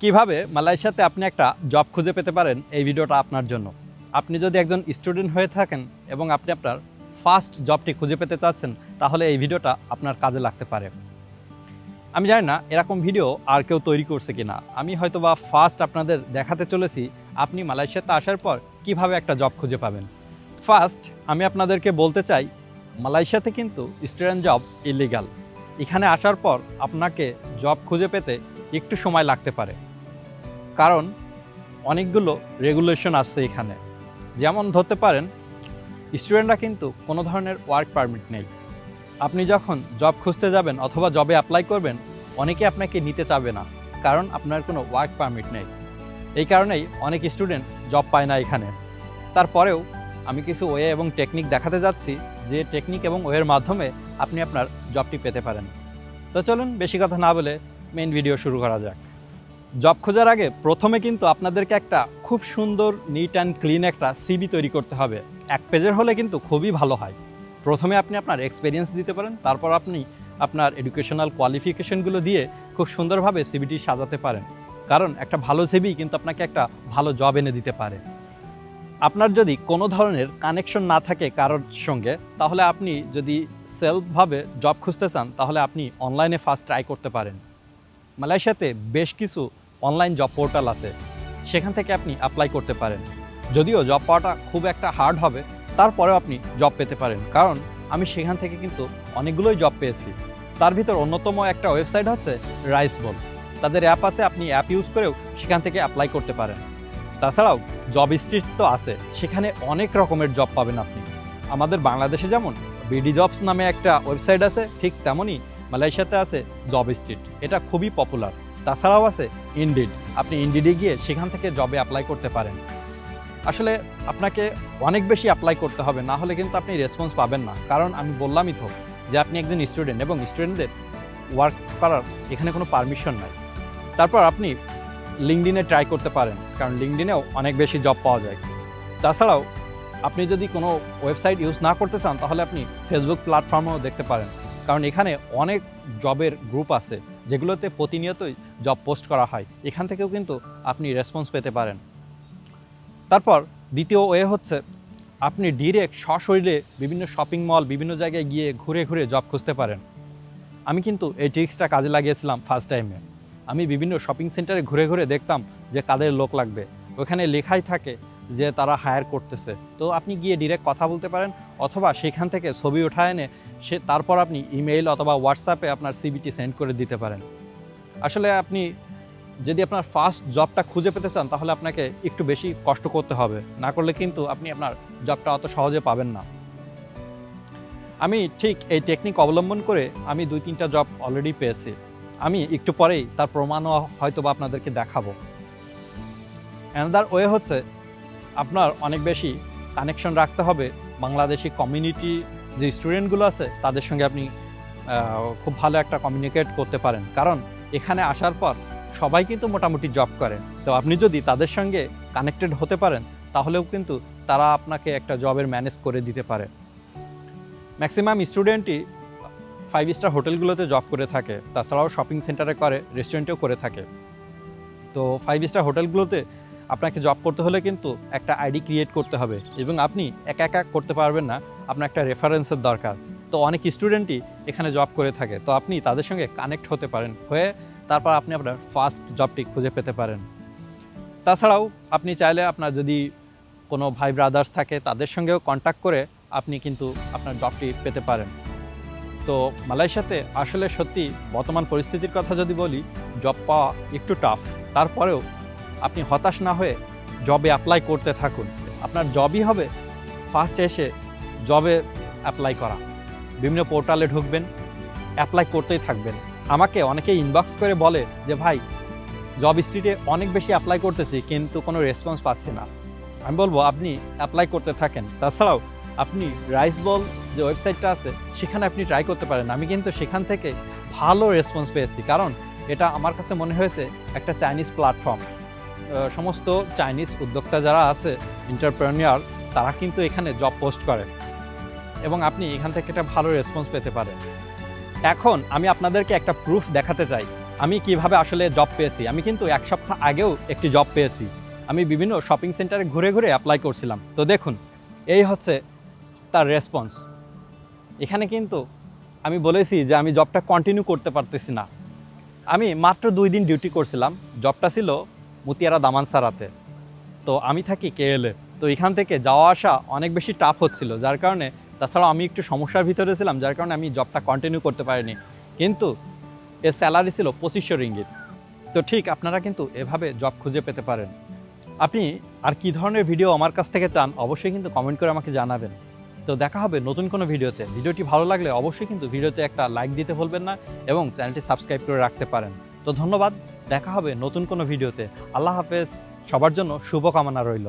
কিভাবে মালয়েশিয়াতে আপনি একটা জব খুঁজে পেতে পারেন, এই ভিডিওটা আপনার জন্য। আপনি যদি একজন স্টুডেন্ট হয়ে থাকেন এবং আপনি আপনার ফার্স্ট জবটি খুঁজে পেতে চাচ্ছেন, তাহলে এই ভিডিওটা আপনার কাজে লাগতে পারে। আমি জানি না এরকম ভিডিও আর কেউ তৈরি করছে কিনা। আমি হয়তোবা ফার্স্ট আপনাদের দেখাতে চলেছি আপনি মালয়েশিয়াতে আসার পর কিভাবে একটা জব খুঁজে পাবেন। ফার্স্ট আমি আপনাদেরকে বলতে চাই, মালয়েশিয়াতে কিন্তু স্টুডেন্ট জব ইলিগাল। এখানে আসার পর আপনাকে জব খুঁজে পেতে একটু সময় লাগতে পারে, কারণ অনেকগুলো রেগুলেশন আসছে এখানে। যেমন ধরতে পারেন, স্টুডেন্টরা কিন্তু কোনো ধরনের ওয়ার্ক পারমিট নেই। আপনি যখন জব খুঁজতে যাবেন অথবা জবে অ্যাপ্লাই করবেন, অনেকে আপনাকে নিতে চাবে না, কারণ আপনার কোনো ওয়ার্ক পারমিট নেই। এই কারণেই অনেক স্টুডেন্ট জব পায় না এখানে। তারপরেও আমি কিছু ওয়ে এবং টেকনিক দেখাতে যাচ্ছি, যে টেকনিক এবং ওয়ের মাধ্যমে আপনি আপনার জবটি পেতে পারেন। তো চলুন বেশি কথা না বলে মেইন ভিডিও শুরু করা যাক। জব খোঁজার আগে প্রথমে কিন্তু আপনাদেরকে একটা খুব সুন্দর নিট অ্যান্ড ক্লিন একটা সিভি তৈরি করতে হবে। এক পেজের হলে কিন্তু খুবই ভালো হয়। প্রথমে আপনি আপনার এক্সপিরিয়েন্স দিতে পারেন, তারপর আপনি আপনার এডুকেশনাল কোয়ালিফিকেশনগুলো দিয়ে খুব সুন্দরভাবে সিভিটি সাজাতে পারেন, কারণ একটা ভালো সিভি কিন্তু আপনাকে একটা ভালো জব এনে দিতে পারে। আপনার যদি কোনো ধরনের কানেকশন না থাকে কারোর সঙ্গে, তাহলে আপনি যদি সেলফভাবে জব খুঁজতে চান, তাহলে আপনি অনলাইনে ফার্স্ট ট্রাই করতে পারেন। মালয়েশিয়াতে বেশ কিছু অনলাইন জব পোর্টাল আছে, সেখান থেকে আপনি অ্যাপ্লাই করতে পারেন। যদিও জব পাওয়াটা খুব একটা হার্ড হবে, তারপরেও আপনি জব পেতে পারেন, কারণ আমি সেখান থেকে কিন্তু অনেকগুলোই জব পেয়েছি। তার ভিতর অন্যতম একটা ওয়েবসাইট হচ্ছে রাইসবল। তাদের অ্যাপ আছে, আপনি অ্যাপ ইউজ করেও সেখান থেকে অ্যাপ্লাই করতে পারেন। তাছাড়াও জব স্ট্রিট তো আছে, সেখানে অনেক রকমের জব পাবেন আপনি। আমাদের বাংলাদেশে যেমন বিডি জবস নামে একটা ওয়েবসাইট আছে, ঠিক তেমনই মালয়েশিয়াতে আছে জব স্ট্রিট। এটা খুবই পপুলার। তাছাড়াও আছে ইনডিড। আপনি ইনডিডে গিয়ে সেখান থেকে জবে অ্যাপ্লাই করতে পারেন। আসলে আপনাকে অনেক বেশি অ্যাপ্লাই করতে হবে, না হলে কিন্তু আপনি রেসপন্স পাবেন না, কারণ আমি বললামই তো যে আপনি একজন স্টুডেন্ট এবং স্টুডেন্টদের ওয়ার্ক করার এখানে কোনো পারমিশন নাই। তারপর আপনি লিঙ্কডিনে ট্রাই করতে পারেন, কারণ লিঙ্কডিনেও অনেক বেশি জব পাওয়া যায়। তাছাড়াও আপনি যদি কোনো ওয়েবসাইট ইউজ না করতে চান, তাহলে আপনি ফেসবুক প্ল্যাটফর্মেও দেখতে পারেন, কারণ এখানে অনেক জবের গ্রুপ আছে যেগুলোতে প্রতিনিয়তই জব পোস্ট করা হয়। এখান থেকেও কিন্তু আপনি রেসপন্স পেতে পারেন। তারপর দ্বিতীয় ওয়ে হচ্ছে, আপনি ডিরেক্ট সশরীরে বিভিন্ন শপিং মল, বিভিন্ন জায়গায় গিয়ে ঘুরে ঘুরে জব খুঁজতে পারেন। আমি কিন্তু এই ট্রিক্সটা কাজে লাগিয়েছিলাম ফার্স্ট টাইমে। আমি বিভিন্ন শপিং সেন্টারে ঘুরে ঘুরে দেখতাম যে কাদের লোক লাগবে। ওখানে লেখাই থাকে যে তারা হায়ার করতেছে, তো আপনি গিয়ে ডিরেক্ট কথা বলতে পারেন, অথবা সেখান থেকে ছবি উঠায় এনে তারপর আপনি ইমেইল অথবা হোয়াটসঅ্যাপে আপনার সিভিটি সেন্ড করে দিতে পারেন। আসলে আপনি যদি আপনার ফার্স্ট জবটা খুঁজে পেতে চান, তাহলে আপনাকে একটু বেশি কষ্ট করতে হবে, না করলে কিন্তু আপনি আপনার জবটা অত সহজে পাবেন না। আমি ঠিক এই টেকনিক অবলম্বন করে আমি 2-3টা জব অলরেডি পেয়েছি। আমি একটু পরেই তার প্রমাণও হয়তো বা আপনাদেরকে দেখাবো। অ্যানাদার ওয়ে হচ্ছে, আপনার অনেক বেশি কানেকশন রাখতে হবে বাংলাদেশি কমিউনিটি যে স্টুডেন্টগুলো আছে, তাদের সঙ্গে আপনি খুব ভালো একটা কমিউনিকেট করতে পারেন, কারণ এখানে আসার পর সবাই কিন্তু মোটামুটি জব করে। তো আপনি যদি তাদের সঙ্গে কানেক্টেড হতে পারেন, তাহলেও কিন্তু তারা আপনাকে একটা জবের ম্যানেজ করে দিতে পারে। ম্যাক্সিমাম স্টুডেন্টই 5 স্টার হোটেলগুলোতে জব করে থাকে, তাছাড়াও শপিং সেন্টারে করে, রেস্টুরেন্টেও করে থাকে। তো 5 স্টার হোটেলগুলোতে আপনাকে জব করতে হলে কিন্তু একটা আইডি ক্রিয়েট করতে হবে, এবং আপনি একা একা করতে পারবেন না, আপনার একটা রেফারেন্সের দরকার। তো অনেক স্টুডেন্টই এখানে জব করে থাকে, তো আপনি তাদের সঙ্গে কানেক্ট হতে পারেন, হয়ে তারপর আপনি আপনার ফার্স্ট জবটি খুঁজে পেতে পারেন। তাছাড়াও আপনি চাইলে আপনার যদি কোনো ভাই ব্রাদার্স থাকে, তাদের সঙ্গেও কন্ট্যাক্ট করে আপনি কিন্তু আপনার জবটি পেতে পারেন। তো মালয়েশিয়াতে আসলে সত্যি বর্তমান পরিস্থিতির কথা যদি বলি, জব পাওয়া একটু টাফ। তারপরেও আপনি হতাশ না হয়ে জবে অ্যাপ্লাই করতে থাকুন। আপনার জবই হবে ফার্স্ট এসে জবে অ্যাপ্লাই করা। বিভিন্ন পোর্টালে ঢুকবেন, অ্যাপ্লাই করতেই থাকবেন। আমাকে অনেকে ইনবক্স করে বলে যে ভাই, জব স্ট্রিটে অনেক বেশি অ্যাপ্লাই করতেছি কিন্তু কোনো রেসপন্স পাচ্ছি না। আমি বলবো আপনি অ্যাপ্লাই করতে থাকেন। তাছাড়াও আপনি রাইসবল যে ওয়েবসাইটটা আছে, সেখানে আপনি ট্রাই করতে পারেন। আমি কিন্তু সেখান থেকে ভালো রেসপন্স পেয়েছি, কারণ এটা আমার কাছে মনে হয়েছে একটা চাইনিজ প্ল্যাটফর্ম। সমস্ত চাইনিজ উদ্যোক্তা যারা আছে, এন্টারপ্রেনিউর, তারা কিন্তু এখানে জব পোস্ট করে, এবং আপনি এখান থেকে একটা ভালো রেসপন্স পেতে পারেন। এখন আমি আপনাদেরকে একটা প্রুফ দেখাতে চাই আমি কিভাবে আসলে জব পেয়েছি, আমি কিন্তু 1 সপ্তাহ আগেও একটি জব পেয়েছি। আমি বিভিন্ন শপিং সেন্টারে ঘুরে ঘুরে অ্যাপ্লাই করছিলাম। তো দেখুন, এই হচ্ছে তার রেসপন্স। এখানে কিন্তু আমি বলেছি যে আমি জবটা কন্টিনিউ করতে পারতেছি না। আমি মাত্র 2 দিন ডিউটি করছিলাম। জবটা ছিল মতিয়ারা দামানসারাতে। তো আমি থাকি কেএলএ। তো এখান থেকে যাওয়া আসা অনেক বেশি টাফ হচ্ছিল, যার কারণে, তাছাড়াও আমি একটু সমস্যার ভিতরে ছিলাম, যার কারণে আমি জবটা কন্টিনিউ করতে পারিনি। কিন্তু এর স্যালারি ছিল 2500 রিঙ্গিত। তো ঠিক আপনারা কিন্তু এভাবে জব খুঁজে পেতে পারেন। আপনি আর কি ধরনের ভিডিও আমার কাছ থেকে চান অবশ্যই কিন্তু কমেন্ট করে আমাকে জানাবেন। তো দেখা হবে নতুন কোনো ভিডিওতে। ভিডিওটি ভালো লাগলে অবশ্যই কিন্তু ভিডিওতে একটা লাইক দিতে ভুলবেন না এবং চ্যানেলটি সাবস্ক্রাইব করে রাখতে পারেন। তো ধন্যবাদ, দেখা হবে নতুন কোনো ভিডিওতে। আল্লাহ হাফেজ, সবার জন্য শুভকামনা রইল।